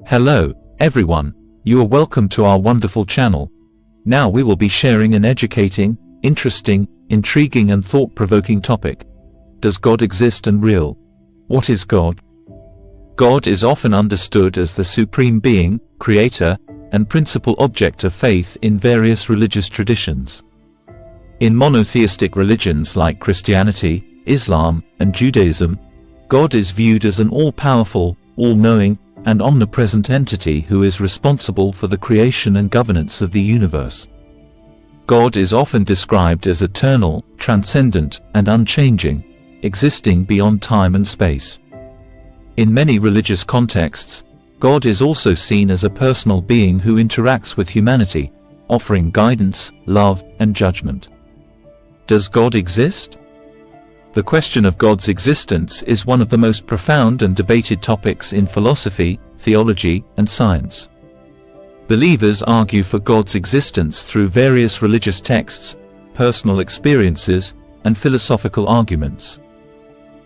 Hello, everyone. You are welcome to our wonderful channel. Now we will be sharing an educating, interesting, intriguing and thought-provoking topic. Does God exist and real? What is God? God is often understood as the supreme being, creator, and principal object of faith in various religious traditions. In monotheistic religions like Christianity, Islam, and Judaism, God is viewed as an all-powerful, all-knowing, and omnipresent entity who is responsible for the creation and governance of the universe. God is often described as eternal, transcendent, and unchanging, existing beyond time and space. In many religious contexts, God is also seen as a personal being who interacts with humanity, offering guidance, love, and judgment. Does God exist? The question of God's existence is one of the most profound and debated topics in philosophy, theology, and science. Believers argue for God's existence through various religious texts, personal experiences, and philosophical arguments.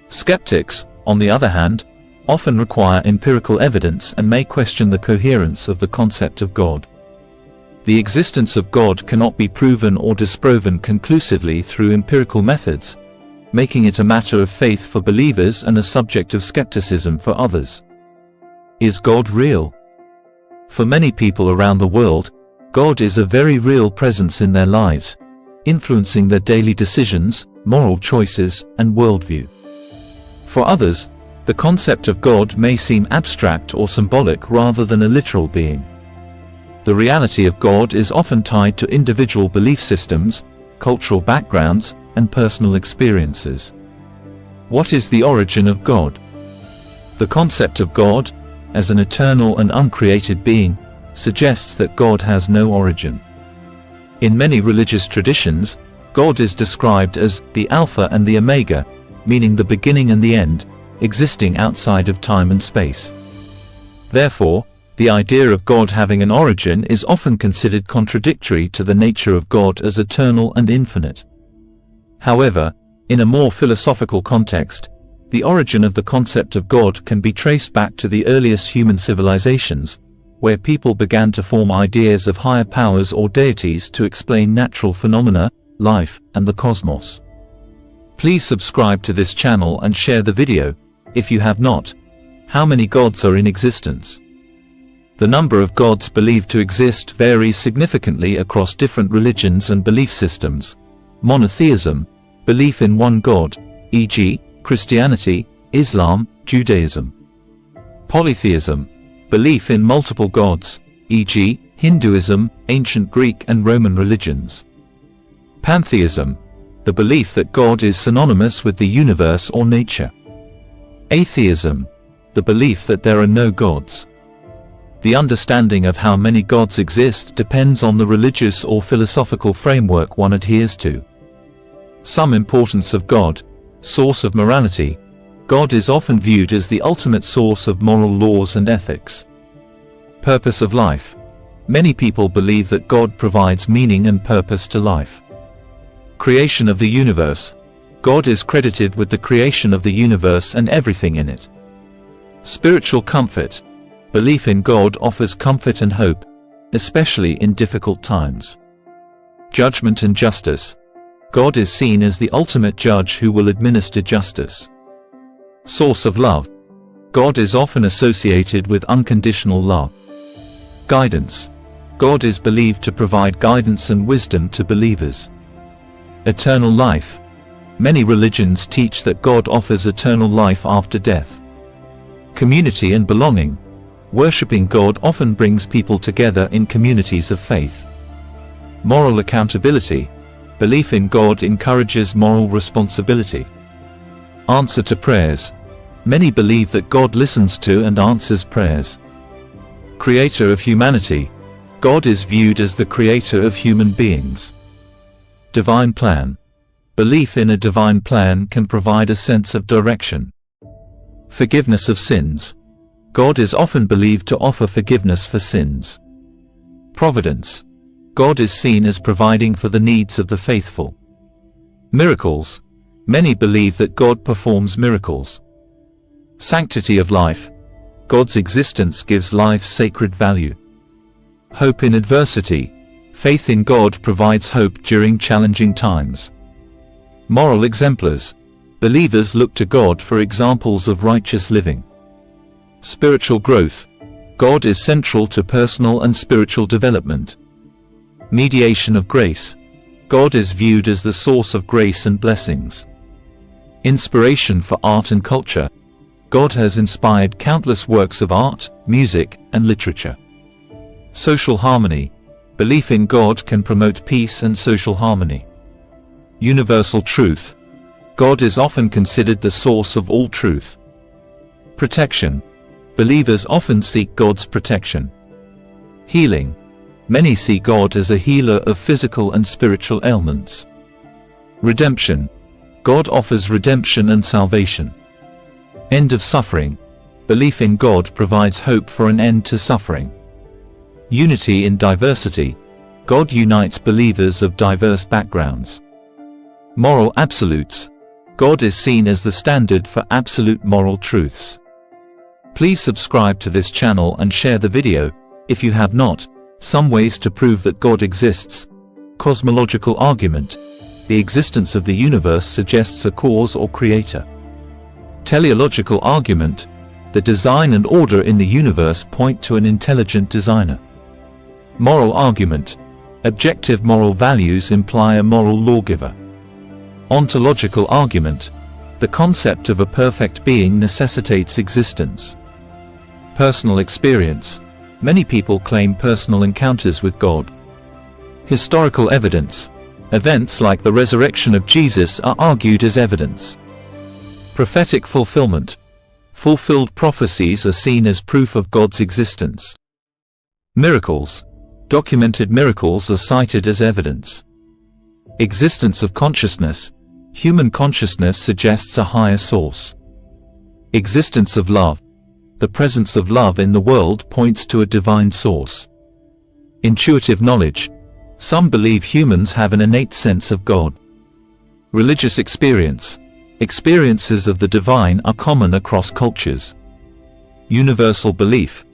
Skeptics, on the other hand, often require empirical evidence and may question the coherence of the concept of God. The existence of God cannot be proven or disproven conclusively through empirical methods, making it a matter of faith for believers and a subject of skepticism for others. Is God real? For many people around the world, God is a very real presence in their lives, influencing their daily decisions, moral choices, and worldview. For others, the concept of God may seem abstract or symbolic rather than a literal being. The reality of God is often tied to individual belief systems, cultural backgrounds, and personal experiences. What is the origin of God? The concept of God, as an eternal and uncreated being, suggests that God has no origin. In many religious traditions, God is described as the Alpha and the Omega, meaning the beginning and the end, existing outside of time and space. Therefore, the idea of God having an origin is often considered contradictory to the nature of God as eternal and infinite. However, in a more philosophical context, the origin of the concept of God can be traced back to the earliest human civilizations, where people began to form ideas of higher powers or deities to explain natural phenomena, life, and the cosmos. Please subscribe to this channel and share the video, if you have not. How many gods are in existence? The number of gods believed to exist varies significantly across different religions and belief systems. Monotheism, belief in one God, e.g., Christianity, Islam, Judaism. Polytheism, belief in multiple gods, e.g., Hinduism, ancient Greek and Roman religions. Pantheism, the belief that God is synonymous with the universe or nature. Atheism, the belief that there are no gods. The understanding of how many gods exist depends on the religious or philosophical framework one adheres to. Some importance of God, source of morality. God is often viewed as the ultimate source of moral laws and ethics. Purpose of life. Many people believe that God provides meaning and purpose to life. Creation of the universe. God is credited with the creation of the universe and everything in it. Spiritual comfort. Belief in God offers comfort and hope, especially in difficult times. Judgment and justice. God is seen as the ultimate judge who will administer justice. Source of love. God is often associated with unconditional love. Guidance. God is believed to provide guidance and wisdom to believers. Eternal life. Many religions teach that God offers eternal life after death. Community and belonging. Worshipping God often brings people together in communities of faith. Moral accountability. Belief in God encourages moral responsibility. Answer to prayers. Many believe that God listens to and answers prayers. Creator of humanity. God is viewed as the creator of human beings. Divine plan. Belief in a divine plan can provide a sense of direction. Forgiveness of sins. God is often believed to offer forgiveness for sins. Providence. God is seen as providing for the needs of the faithful. Miracles. Many believe that God performs miracles. Sanctity of life. God's existence gives life sacred value. Hope in adversity. Faith in God provides hope during challenging times. Moral exemplars. Believers look to God for examples of righteous living. Spiritual growth. God is central to personal and spiritual development. Mediation of grace. God is viewed as the source of grace and blessings. Inspiration for art and culture. God has inspired countless works of art, music, and literature. Social harmony. Belief in God can promote peace and social harmony. Universal truth. God is often considered the source of all truth. Protection. Believers often seek God's protection. Healing. Many see God as a healer of physical and spiritual ailments. Redemption. God offers redemption and salvation. End of suffering. Belief in God provides hope for an end to suffering. Unity in diversity. God unites believers of diverse backgrounds. Moral absolutes. God is seen as the standard for absolute moral truths. Please subscribe to this channel and share the video, if you have not. Some ways to prove that God exists. Cosmological argument. The existence of the universe suggests a cause or creator. Teleological argument. The design and order in the universe point to an intelligent designer. Moral argument. Objective moral values imply a moral lawgiver. Ontological argument. The concept of a perfect being necessitates existence. Personal experience. Many people claim personal encounters with God. Historical evidence. Events like the resurrection of Jesus are argued as evidence. Prophetic fulfillment. Fulfilled prophecies are seen as proof of God's existence. Miracles. Documented miracles are cited as evidence. Existence of consciousness. Human consciousness suggests a higher source. Existence of love. The presence of love in the world points to a divine source. Intuitive knowledge. Some believe humans have an innate sense of God. Religious experience. Experiences of the divine are common across cultures. Universal belief.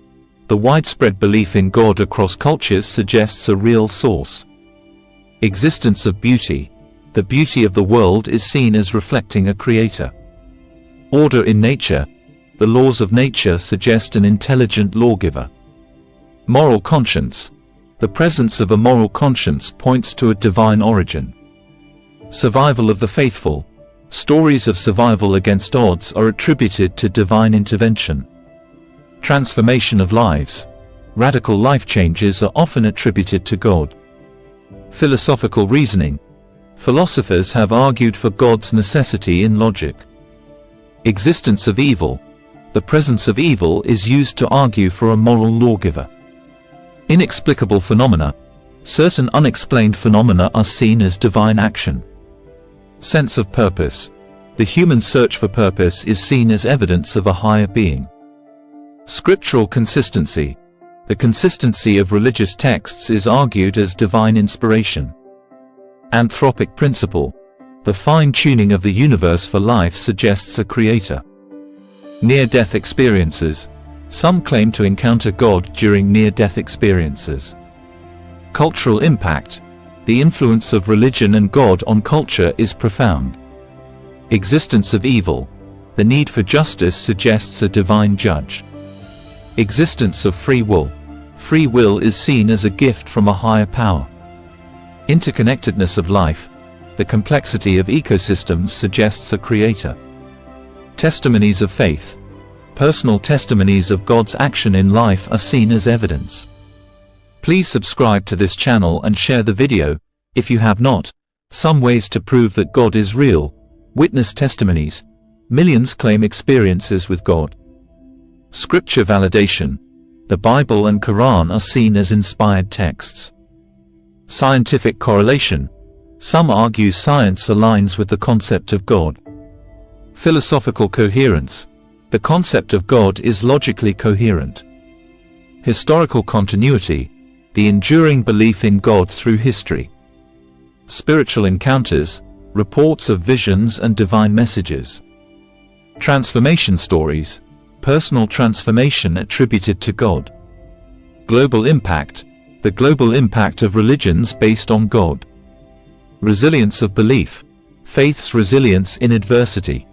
The widespread belief in God across cultures suggests a real source. Existence of beauty. The beauty of the world is seen as reflecting a creator. Order in nature. The laws of nature suggest an intelligent lawgiver. Moral conscience. The presence of a moral conscience points to a divine origin. Survival of the faithful. Stories of survival against odds are attributed to divine intervention. Transformation of lives. Radical life changes are often attributed to God. Philosophical reasoning. Philosophers have argued for God's necessity in logic. Existence of evil. The presence of evil is used to argue for a moral lawgiver. Inexplicable phenomena. Certain unexplained phenomena are seen as divine action. Sense of purpose. The human search for purpose is seen as evidence of a higher being. Scriptural consistency. The consistency of religious texts is argued as divine inspiration. Anthropic principle. The fine-tuning of the universe for life suggests a creator. Near-death experiences. Some claim to encounter God during near-death experiences. Cultural impact. The influence of religion and God on culture is profound. Existence of evil. The need for justice suggests a divine judge. Existence of free will. Free will is seen as a gift from a higher power. Interconnectedness of life. The complexity of ecosystems suggests a creator. Testimonies of faith. Personal testimonies of God's action in life are seen as evidence. Please subscribe to this channel and share the video, if you have not. Some ways to prove that God is real. Witness testimonies. Millions claim experiences with God. Scripture validation. The Bible and Quran are seen as inspired texts. Scientific correlation. Some argue science aligns with the concept of God. Philosophical coherence. The concept of God is logically coherent. Historical continuity. The enduring belief in God through history. Spiritual encounters. Reports of visions and divine messages. Transformation stories. personal transformation attributed to God. Global impact, the global impact of religions based on God. Resilience of belief, faith's resilience in adversity.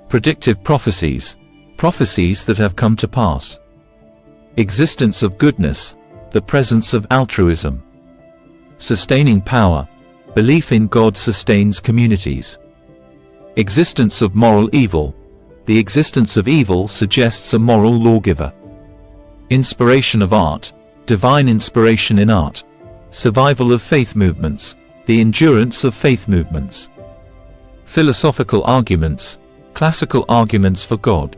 Predictive prophecies, prophecies that have come to pass. Existence of goodness, the presence of altruism. Sustaining power, belief in God sustains communities. Existence of moral evil, the existence of evil suggests a moral lawgiver. Inspiration of art, divine inspiration in art. Survival of faith movements, the endurance of faith movements. Philosophical arguments, classical arguments for God.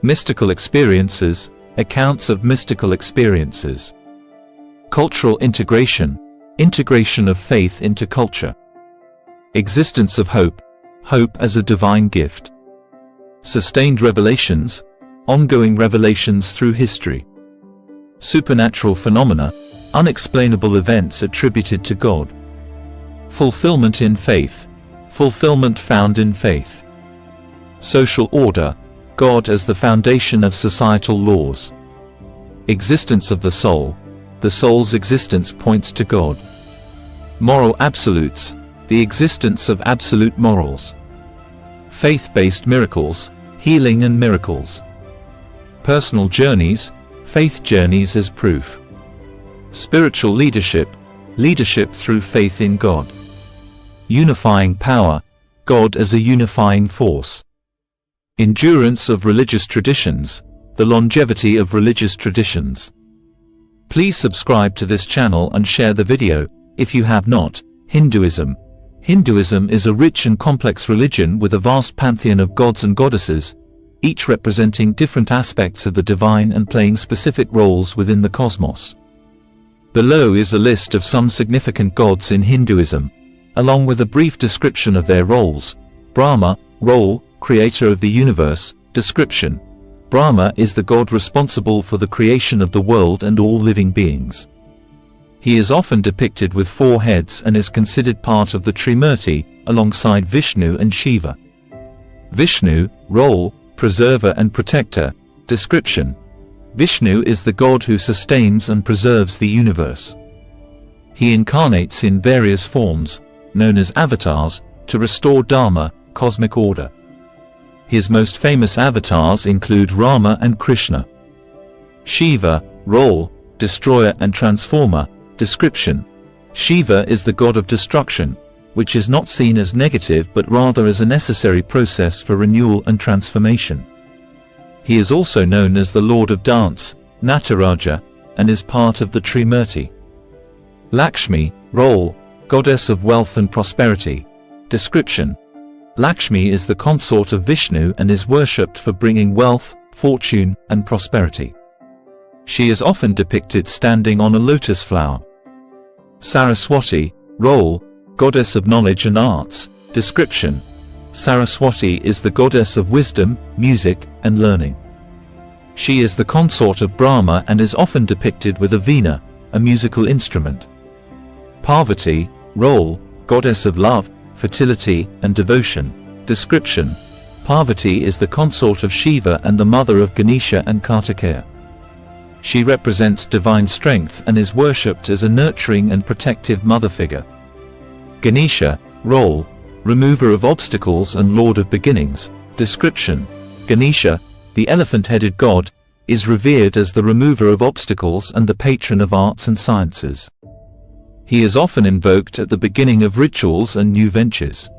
Mystical experiences, accounts of mystical experiences. Cultural integration, integration of faith into culture. Existence of hope, hope as a divine gift. Sustained revelations, ongoing revelations through history. Supernatural phenomena, unexplainable events attributed to God. Fulfillment in faith, fulfillment found in faith. Social order, God as the foundation of societal laws. Existence of the soul's existence points to God. Moral absolutes, the existence of absolute morals. Faith-based miracles, healing and miracles. Personal journeys, faith journeys as proof. Spiritual leadership, leadership through faith in God. Unifying power, God as a unifying force. Endurance of religious traditions, the longevity of religious traditions. Please subscribe to this channel and share the video, if you have not. Hinduism. Hinduism is a rich and complex religion with a vast pantheon of gods and goddesses, each representing different aspects of the divine and playing specific roles within the cosmos. Below is a list of some significant gods in Hinduism, along with a brief description of their roles. Brahma, role, creator of the universe. Description: Brahma is the god responsible for the creation of the world and all living beings. He is often depicted with 4 heads and is considered part of the Trimurti, alongside Vishnu and Shiva. Vishnu, role, preserver and protector. Description: Vishnu is the god who sustains and preserves the universe. He incarnates in various forms, known as avatars, to restore Dharma, cosmic order. His most famous avatars include Rama and Krishna. Shiva, role, destroyer and transformer. Description: Shiva is the god of destruction, which is not seen as negative but rather as a necessary process for renewal and transformation. He is also known as the Lord of Dance, Nataraja, and is part of the Trimurti. Lakshmi, role, goddess of wealth and prosperity. Description: Lakshmi is the consort of Vishnu and is worshipped for bringing wealth, fortune, and prosperity. She is often depicted standing on a lotus flower. Saraswati, role, goddess of knowledge and arts. Description: Saraswati is the goddess of wisdom, music, and learning. She is the consort of Brahma and is often depicted with a veena, a musical instrument. Parvati, role, goddess of love, fertility, and devotion. Description: Parvati is the consort of Shiva and the mother of Ganesha and Kartikeya. She represents divine strength and is worshipped as a nurturing and protective mother figure. Ganesha, role, remover of obstacles and lord of beginnings. Description: Ganesha, the elephant-headed god, is revered as the remover of obstacles and the patron of arts and sciences. He is often invoked at the beginning of rituals and new ventures.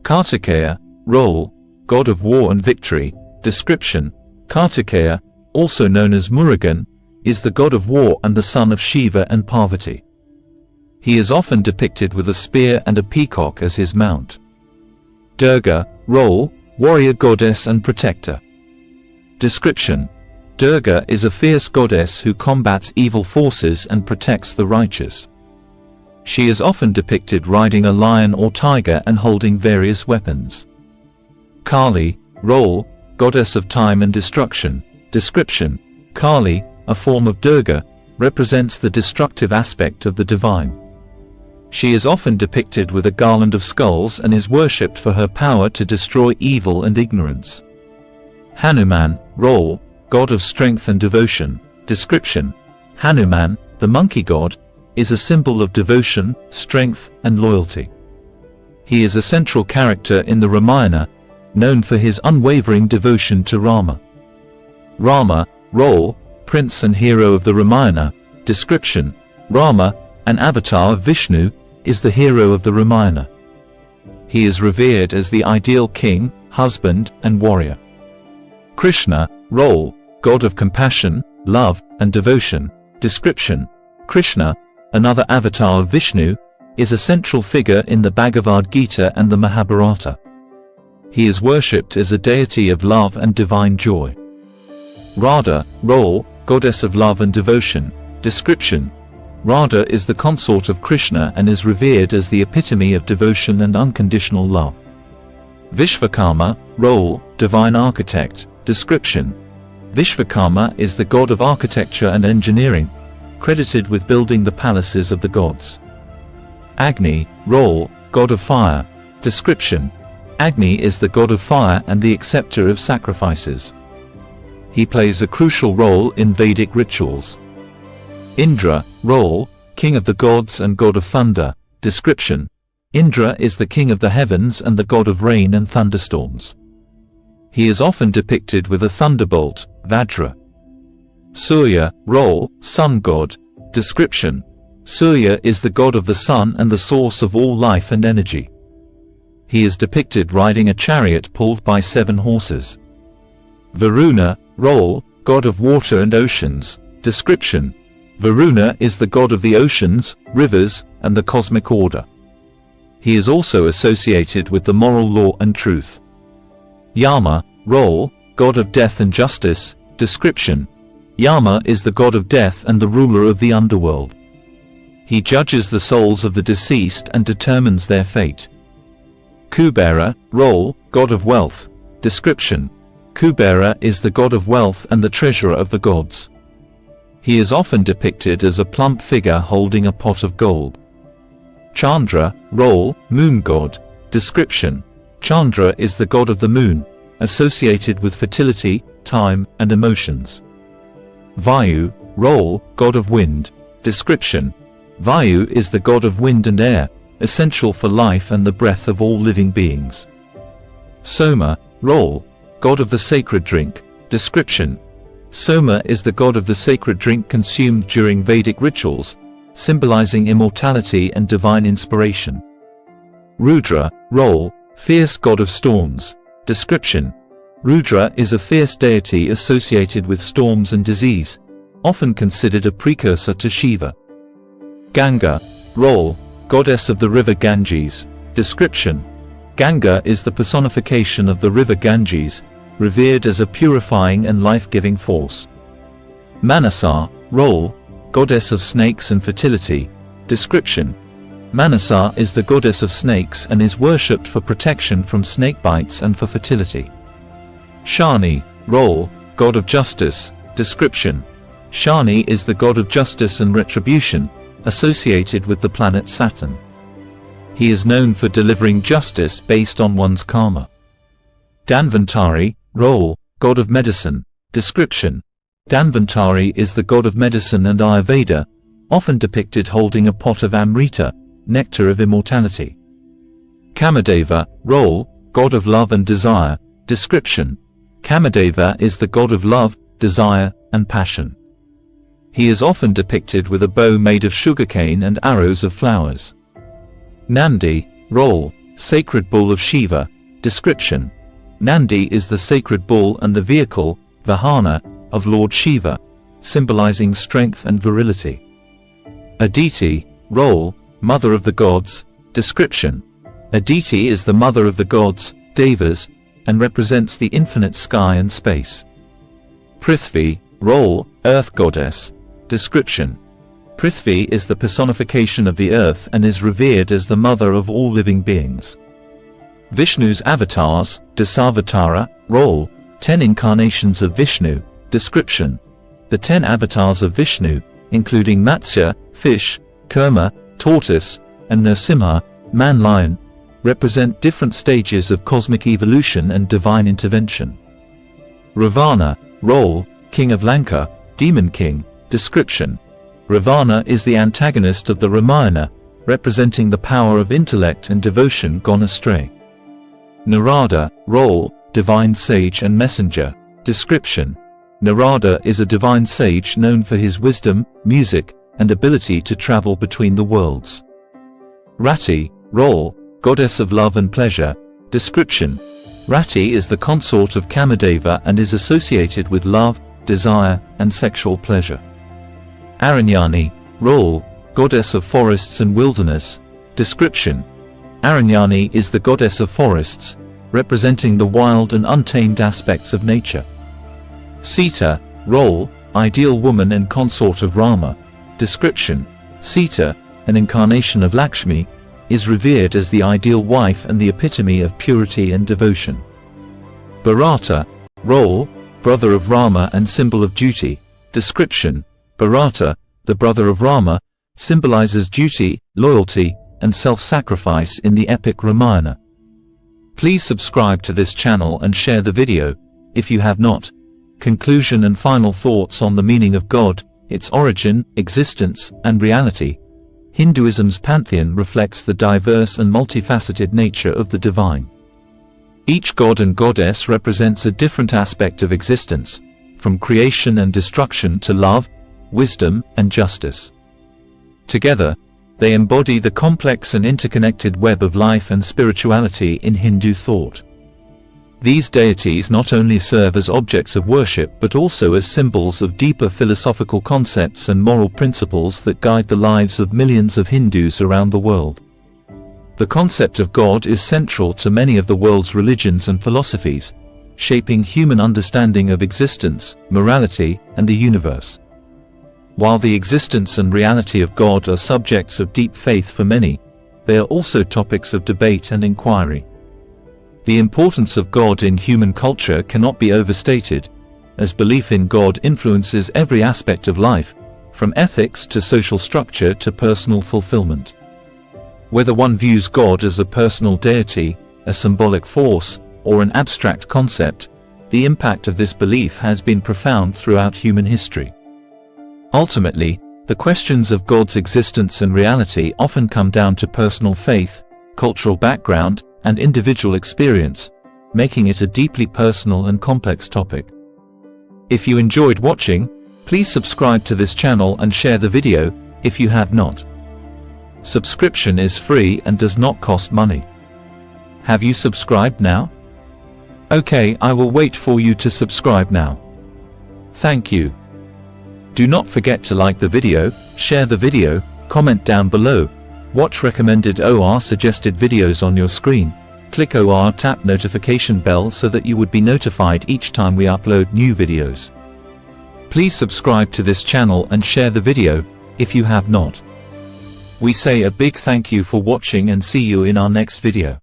Kartikeya, role, god of war and victory. Description: Kartikeya, also known as Murugan, is the god of war and the son of Shiva and Parvati. He is often depicted with a spear and a peacock as his mount. Durga, role, warrior goddess and protector. Description: Durga is a fierce goddess who combats evil forces and protects the righteous. She is often depicted riding a lion or tiger and holding various weapons. Kali, role, goddess of time and destruction. Description: Kali, a form of Durga, represents the destructive aspect of the divine. She is often depicted with a garland of skulls and is worshipped for her power to destroy evil and ignorance. Hanuman, role, god of strength and devotion. Description: Hanuman, the monkey god, is a symbol of devotion, strength, and loyalty. He is a central character in the Ramayana, known for his unwavering devotion to Rama. Rama, role, prince and hero of the Ramayana. Description: Rama, an avatar of Vishnu, is the hero of the Ramayana. He is revered as the ideal king, husband, and warrior. Krishna, role, god of compassion, love, and devotion. Description: Krishna, another avatar of Vishnu, is a central figure in the Bhagavad Gita and the Mahabharata. He is worshipped as a deity of love and divine joy. Radha, role, goddess of love and devotion. Description: Radha is the consort of Krishna and is revered as the epitome of devotion and unconditional love. Vishvakarma, role, divine architect. Description: Vishvakarma is the god of architecture and engineering, credited with building the palaces of the gods. Agni, role, god of fire. Description: Agni is the god of fire and the acceptor of sacrifices. He plays a crucial role in Vedic rituals. Indra, role, king of the gods and god of thunder. Description: Indra is the king of the heavens and the god of rain and thunderstorms. He is often depicted with a thunderbolt, Vajra. Surya, role, sun god. Description: Surya is the god of the sun and the source of all life and energy. He is depicted riding a chariot pulled by 7 horses. Varuna, role, god of water and oceans. Description: Varuna is the god of the oceans, rivers, and the cosmic order. He is also associated with the moral law and truth. Yama, role, god of death and justice. Description: Yama is the god of death and the ruler of the underworld. He judges the souls of the deceased and determines their fate. Kubera, role, god of wealth. Description: Kubera is the god of wealth and the treasurer of the gods. He is often depicted as a plump figure holding a pot of gold. Chandra, role, moon god. Description: Chandra is the god of the moon, associated with fertility, time, and emotions. Vayu, role, god of wind. Description: Vayu is the god of wind and air, essential for life and the breath of all living beings. Soma, role, god of the sacred drink. Description: Soma is the god of the sacred drink consumed during Vedic rituals, symbolizing immortality and divine inspiration. Rudra, role, fierce god of storms. Description: Rudra is a fierce deity associated with storms and disease, often considered a precursor to Shiva. Ganga, role, goddess of the river Ganges. Description: Ganga is the personification of the river Ganges, revered as a purifying and life-giving force. Manasa, role, goddess of snakes and fertility. Description: Manasa is the goddess of snakes and is worshipped for protection from snake bites and for fertility. Shani, role, god of justice. Description: Shani is the god of justice and retribution, associated with the planet Saturn. He is known for delivering justice based on one's karma. Dhanvantari, role, god of medicine. Description: Dhanvantari is the god of medicine and Ayurveda, often depicted holding a pot of Amrita, nectar of immortality. Kamadeva, role, god of love and desire. Description: Kamadeva is the god of love, desire, and passion. He is often depicted with a bow made of sugarcane and arrows of flowers. Nandi, role, sacred bull of Shiva. Description: Nandi is the sacred bull and the vehicle, Vahana, of Lord Shiva, symbolizing strength and virility. Aditi, role, mother of the gods. Description: Aditi is the mother of the gods, Devas, and represents the infinite sky and space. Prithvi, role, earth goddess. Description: Prithvi is the personification of the earth and is revered as the mother of all living beings. Vishnu's avatars, Dasavatara, role, 10 incarnations of Vishnu. Description: The 10 avatars of Vishnu, including Matsya, fish, Kurma, tortoise, and Nrsimha, man-lion, represent different stages of cosmic evolution and divine intervention. Ravana, role, King of Lanka, Demon King. Description: Ravana is the antagonist of the Ramayana, representing the power of intellect and devotion gone astray. Narada, role, divine sage and messenger. Description: Narada is a divine sage known for his wisdom, music, and ability to travel between the worlds. Rati, role, goddess of love and pleasure. Description: Rati is the consort of Kamadeva and is associated with love, desire, and sexual pleasure. Aranyani, role, goddess of forests and wilderness. Description: Aranyani is the goddess of forests, representing the wild and untamed aspects of nature. Sita, role, ideal woman and consort of Rama. Description: Sita, an incarnation of Lakshmi, is revered as the ideal wife and the epitome of purity and devotion. Bharata, role, brother of Rama and symbol of duty. Description: Bharata, the brother of Rama, symbolizes duty, loyalty, and self-sacrifice in the epic Ramayana. Please subscribe to this channel and share the video, if you have not. Conclusion and final thoughts on the meaning of God, its origin, existence, and reality. Hinduism's pantheon reflects the diverse and multifaceted nature of the divine. Each god and goddess represents a different aspect of existence, from creation and destruction to love, wisdom, and justice. Together, they embody the complex and interconnected web of life and spirituality in Hindu thought. These deities not only serve as objects of worship but also as symbols of deeper philosophical concepts and moral principles that guide the lives of millions of Hindus around the world. The concept of God is central to many of the world's religions and philosophies, shaping human understanding of existence, morality, and the universe. While the existence and reality of God are subjects of deep faith for many, they are also topics of debate and inquiry. The importance of God in human culture cannot be overstated, as belief in God influences every aspect of life, from ethics to social structure to personal fulfillment. Whether one views God as a personal deity, a symbolic force, or an abstract concept, the impact of this belief has been profound throughout human history. Ultimately, the questions of God's existence and reality often come down to personal faith, cultural background, and individual experience, making it a deeply personal and complex topic. If you enjoyed watching, please subscribe to this channel and share the video, if you have not. Subscription is free and does not cost money. Have you subscribed now? Okay, I will wait for you to subscribe now. Thank you. Do not forget to like the video, share the video, comment down below, watch recommended or suggested videos on your screen, click or tap notification bell so that you would be notified each time we upload new videos. Please subscribe to this channel and share the video, if you have not. We say a big thank you for watching and see you in our next video.